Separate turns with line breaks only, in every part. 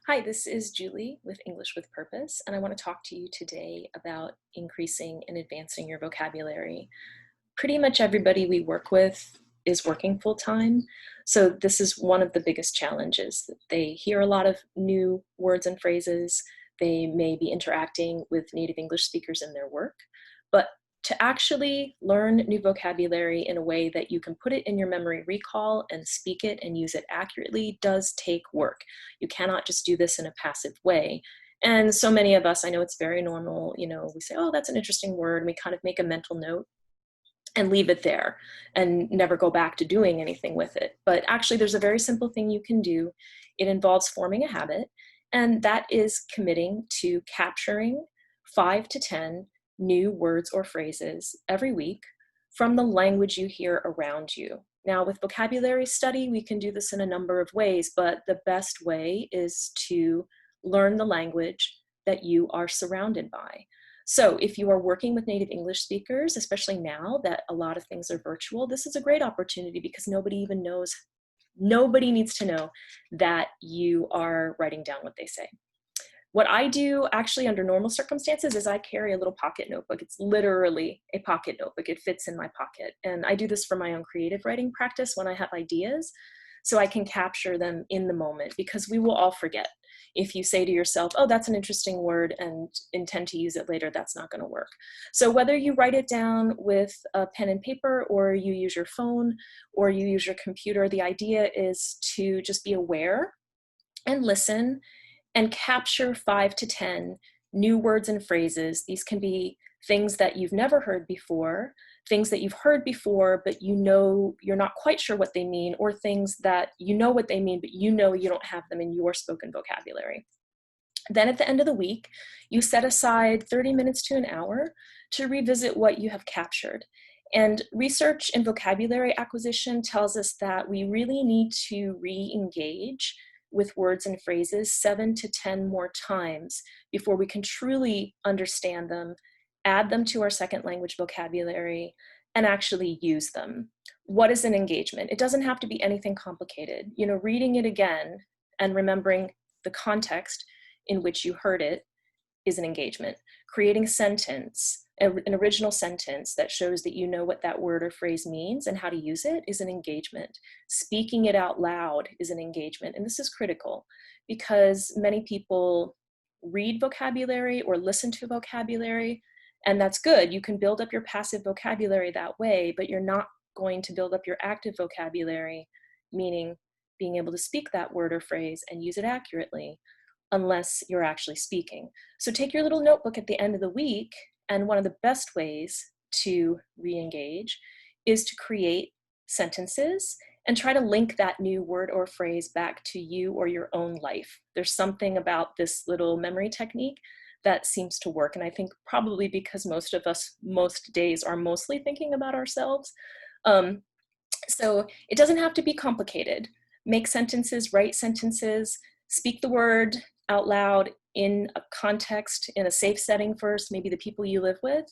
Hi, this is Julie with English with Purpose, and I want to talk to you today about increasing and advancing your vocabulary. Pretty much everybody we work with is working full time, so this is one of the biggest challenges. They hear a lot of new words and phrases. They may be interacting with native English speakers in their work, but to actually learn new vocabulary in a way that you can put it in your memory recall and speak it and use it accurately does take work. You cannot just do this in a passive way. And so many of us, I know it's very normal, we say, oh, that's an interesting word, and we kind of make a mental note and leave it there and never go back to doing anything with it. But actually, there's a very simple thing you can do. It involves forming a habit, and that is committing to capturing 5 to 10 new words or phrases every week from the language you hear around you. Now, with vocabulary study, we can do this in a number of ways, but the best way is to learn the language that you are surrounded by. So if you are working with native English speakers, especially now that a lot of things are virtual, this is a great opportunity because nobody needs to know that you are writing down what they say. What I do actually under normal circumstances is I carry a little pocket notebook. It's literally a pocket notebook. It fits in my pocket. And I do this for my own creative writing practice when I have ideas, so I can capture them in the moment, because we will all forget. If you say to yourself, oh, that's an interesting word, and intend to use it later, that's not going to work. So whether you write it down with a pen and paper, or you use your phone, or you use your computer, the idea is to just be aware and listen and capture 5 to 10 new words and phrases. These can be things that you've never heard before, things that you've heard before, but you're not quite sure what they mean, or things that you know what they mean, but you don't have them in your spoken vocabulary. Then at the end of the week, you set aside 30 minutes to an hour to revisit what you have captured. And research in vocabulary acquisition tells us that we really need to re-engage with words and phrases 7 to 10 more times before we can truly understand them, add them to our second language vocabulary, and actually use them. What is an engagement? It doesn't have to be anything complicated. Reading it again and remembering the context in which you heard it is an engagement. Creating a sentence, an original sentence that shows that you know what that word or phrase means and how to use it, is an engagement. Speaking it out loud is an engagement. And this is critical because many people read vocabulary or listen to vocabulary, and that's good. You can build up your passive vocabulary that way, but you're not going to build up your active vocabulary, meaning being able to speak that word or phrase and use it accurately, unless you're actually speaking. So take your little notebook at the end of the week, and one of the best ways to re-engage is to create sentences and try to link that new word or phrase back to you or your own life. There's something about this little memory technique that seems to work, and I think probably because most of us most days are mostly thinking about ourselves. So it doesn't have to be complicated. Make sentences, write sentences, speak the word out loud in a context, in a safe setting first, maybe the people you live with,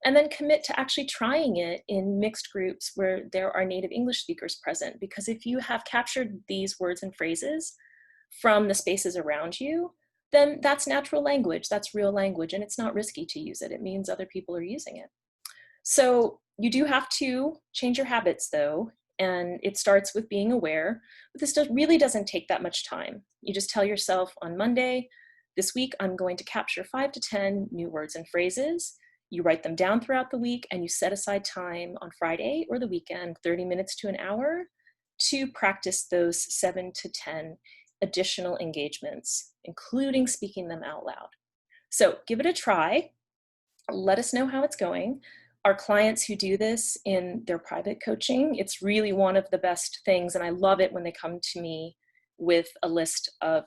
and then commit to actually trying it in mixed groups where there are native English speakers present. Because if you have captured these words and phrases from the spaces around you, then that's natural language, that's real language, and it's not risky to use it. It means other people are using it. So you do have to change your habits though, and it starts with being aware, but this really doesn't take that much time. You just tell yourself, on Monday, this week, I'm going to capture 5 to 10 new words and phrases. You write them down throughout the week, and you set aside time on Friday or the weekend, 30 minutes to an hour, to practice those 7 to 10 additional engagements, including speaking them out loud. So give it a try. Let us know how it's going. Our clients who do this in their private coaching, it's really one of the best things, and I love it when they come to me with a list of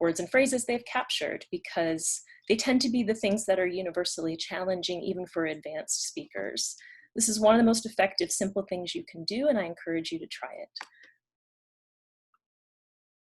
words and phrases they've captured, because they tend to be the things that are universally challenging even for advanced speakers. This is one of the most effective, simple things you can do, and I encourage you to try it.